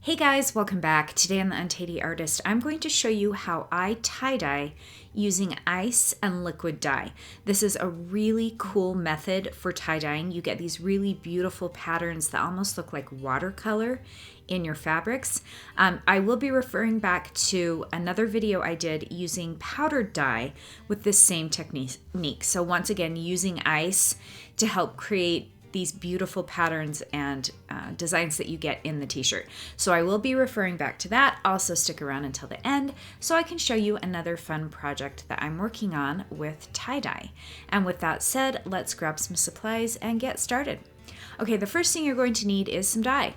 Hey guys, welcome back. Today on the Untidy Artist, I'm going to show you how I tie-dye using ice and liquid dye. This is a really cool method for tie-dyeing. You get these really beautiful patterns that almost look like watercolor in your fabrics. I will be referring back to another video I did using powdered dye with this same technique. So once again, using ice to help create these beautiful patterns and designs that you get in the t-shirt. So I will be referring back to that. Also stick around until the end so I can show you another fun project that I'm working on with tie-dye. And with that said, let's grab some supplies and get started. Okay, the first thing you're going to need is some dye.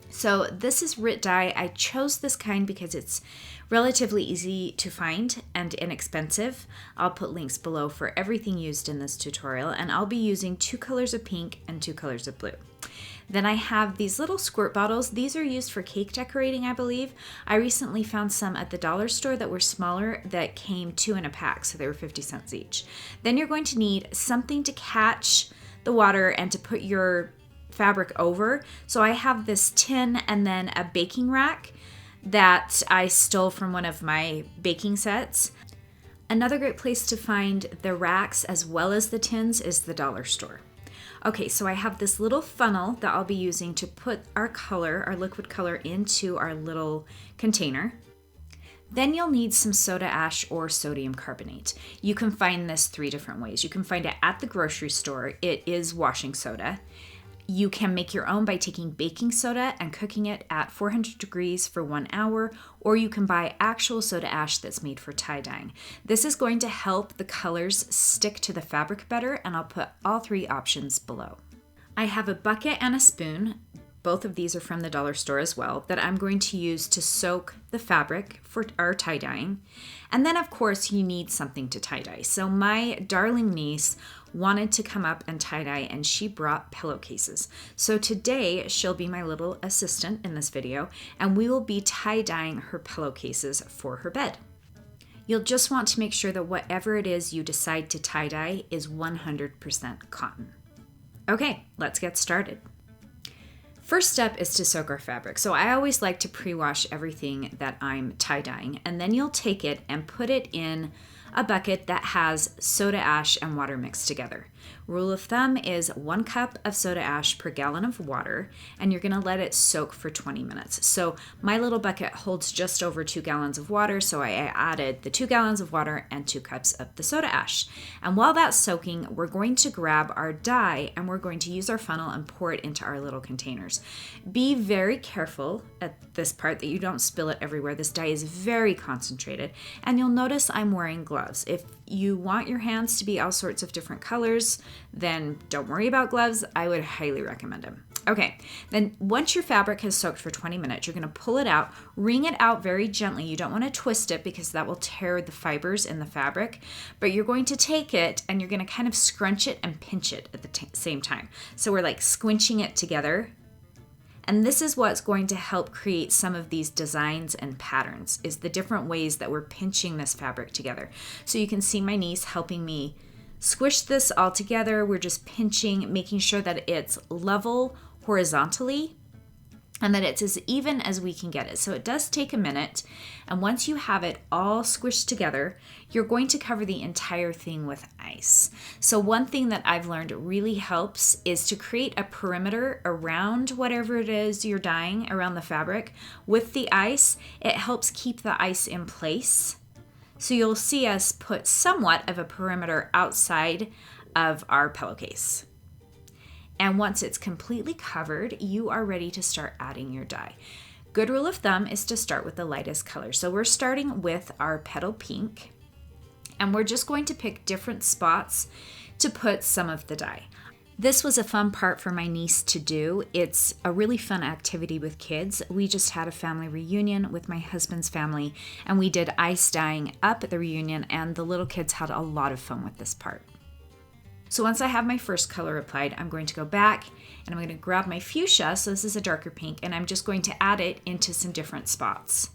So this is RIT dye. I chose this kind because it's relatively easy to find and inexpensive. I'll put links below for everything used in this tutorial, and I'll be using 2 colors of pink and 2 colors of blue. Then I have these little squirt bottles. These are used for cake decorating, I believe. I recently found some at the dollar store that were smaller that came 2 in a pack, so they were 50 cents each. Then you're going to need something to catch the water and to put your fabric over. So I have this tin and then a baking rack that I stole from one of my baking sets. Another great place to find the racks as well as the tins is the dollar store. Okay, so I have this little funnel that I'll be using to put our color, our liquid color, into our little container. Then you'll need some soda ash or sodium carbonate. You can find this 3 different ways. You can find it at the grocery store. It is washing soda. You can make your own by taking baking soda and cooking it at 400 degrees for 1 hour, or you can buy actual soda ash that's made for tie-dyeing. This is going to help the colors stick to the fabric better, and I'll put all 3 options below. I have a bucket and a spoon. Both of these are from the dollar store as well, that I'm going to use to soak the fabric for our tie-dyeing. And then of course you need something to tie-dye. So my darling niece wanted to come up and tie-dye, and she brought pillowcases. So today she'll be my little assistant in this video, and we will be tie-dyeing her pillowcases for her bed. You'll just want to make sure that whatever it is you decide to tie-dye is 100% cotton. Okay, let's get started. First step is to soak our fabric. So I always like to pre-wash everything that I'm tie-dyeing, and then you'll take it and put it in a bucket that has soda ash and water mixed together. Rule of thumb is 1 cup of soda ash per gallon of water, and you're gonna let it soak for 20 minutes. So my little bucket holds just over 2 gallons of water, so I added the 2 gallons of water and 2 cups of the soda ash. And while that's soaking, we're going to grab our dye and we're going to use our funnel and pour it into our little containers. Be very careful at this part that you don't spill it everywhere. This dye is very concentrated, and you'll notice I'm wearing gloves. If you want your hands to be all sorts of different colors, then don't worry about gloves. I would highly recommend them. Okay, then once your fabric has soaked for 20 minutes, you're gonna pull it out, wring it out very gently. You don't wanna twist it because that will tear the fibers in the fabric, but you're going to take it and you're gonna kind of scrunch it and pinch it at the same time. So we're like squinching it together. And this is what's going to help create some of these designs and patterns, is the different ways that we're pinching this fabric together. So you can see my niece helping me squish this all together. We're just pinching, making sure that it's level horizontally and that it's as even as we can get it. So it does take a minute. And once you have it all squished together, you're going to cover the entire thing with ice. So one thing that I've learned really helps is to create a perimeter around whatever it is you're dyeing around the fabric. With the ice, it helps keep the ice in place. So you'll see us put somewhat of a perimeter outside of our pillowcase. And once it's completely covered, you are ready to start adding your dye. Good rule of thumb is to start with the lightest color. So we're starting with our petal pink, and we're just going to pick different spots to put some of the dye. This was a fun part for my niece to do. It's a really fun activity with kids. We just had a family reunion with my husband's family, and we did ice dyeing up at the reunion, and the little kids had a lot of fun with this part. So once I have my first color applied, I'm going to go back and I'm going to grab my fuchsia, so this is a darker pink, and I'm just going to add it into some different spots.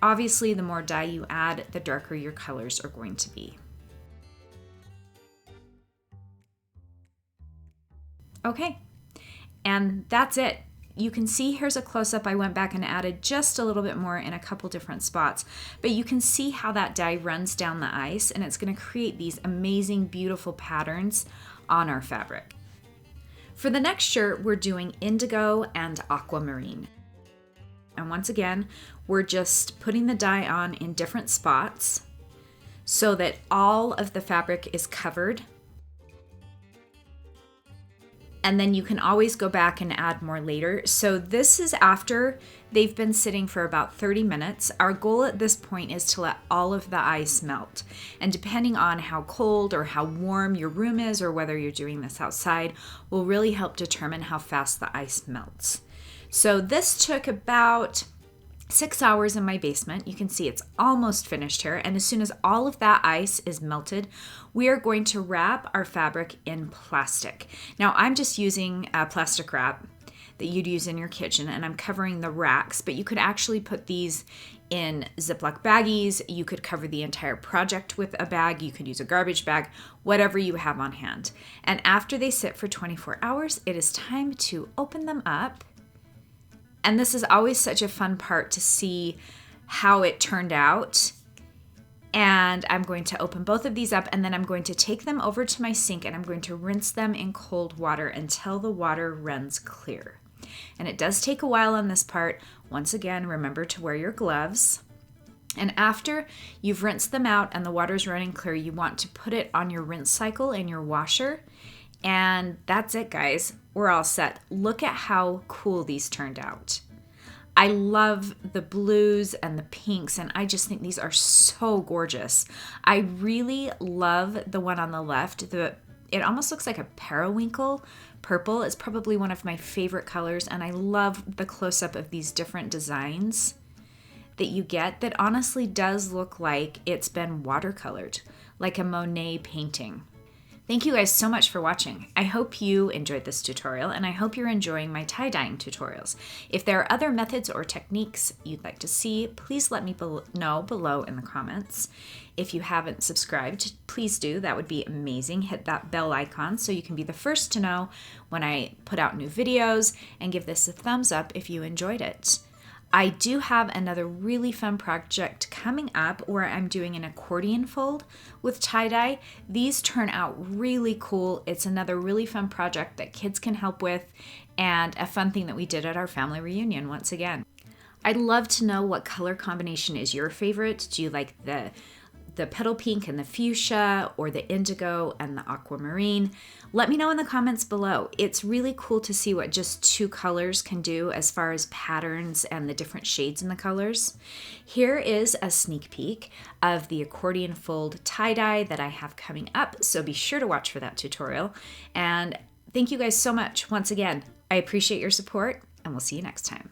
Obviously, the more dye you add, the darker your colors are going to be. Okay, and that's it. you can see here's a close-up. I went back and added just a little bit more in a couple different spots, but you can see how that dye runs down the ice, and it's going to create these amazing, beautiful patterns on our fabric. For the next shirt, we're doing indigo and aquamarine. And once again, we're just putting the dye on in different spots so that all of the fabric is covered. And then you can always go back and add more later. So this is after they've been sitting for about 30 minutes. Our goal at this point is to let all of the ice melt. And depending on how cold or how warm your room is, or whether you're doing this outside, will really help determine how fast the ice melts. So this took about 6 hours in my basement. You can see it's almost finished here. And as soon as all of that ice is melted, we are going to wrap our fabric in plastic. Now I'm just using plastic wrap that you'd use in your kitchen, and I'm covering the racks, but you could actually put these in Ziploc baggies. You could cover the entire project with a bag. You could use a garbage bag, whatever you have on hand. And after they sit for 24 hours, it is time to open them up. And this is always such a fun part to see how it turned out. And I'm going to open both of these up, and then I'm going to take them over to my sink, and I'm going to rinse them in cold water until the water runs clear. And it does take a while on this part. Once again, remember to wear your gloves. And after you've rinsed them out and the water's running clear, you want to put it on your rinse cycle in your washer. And that's it, guys. We're all set. Look at how cool these turned out. I love the blues and the pinks, and I just think these are so gorgeous. I really love the one on the left. It almost looks like a periwinkle purple. It's probably one of my favorite colors, and I love the close-up of these different designs that you get that honestly does look like it's been watercolored, like a Monet painting. Thank you guys so much for watching. I hope you enjoyed this tutorial, and I hope you're enjoying my tie-dyeing tutorials. If there are other methods or techniques you'd like to see, please let me know below in the comments. If you haven't subscribed, please do. That would be amazing. Hit that bell icon so you can be the first to know when I put out new videos, and give this a thumbs up if you enjoyed it. I do have another really fun project coming up where I'm doing an accordion fold with tie-dye. These turn out really cool. It's another really fun project that kids can help with, and a fun thing that we did at our family reunion once again. I'd love to know what color combination is your favorite. Do you like the petal pink and the fuchsia, or the indigo and the aquamarine? Let me know in the comments below. It's really cool to see what just two colors can do as far as patterns and the different shades in the colors. Here is a sneak peek of the accordion fold tie-dye that I have coming up, so be sure to watch for that tutorial. And thank you guys so much once again. I appreciate your support, and we'll see you next time.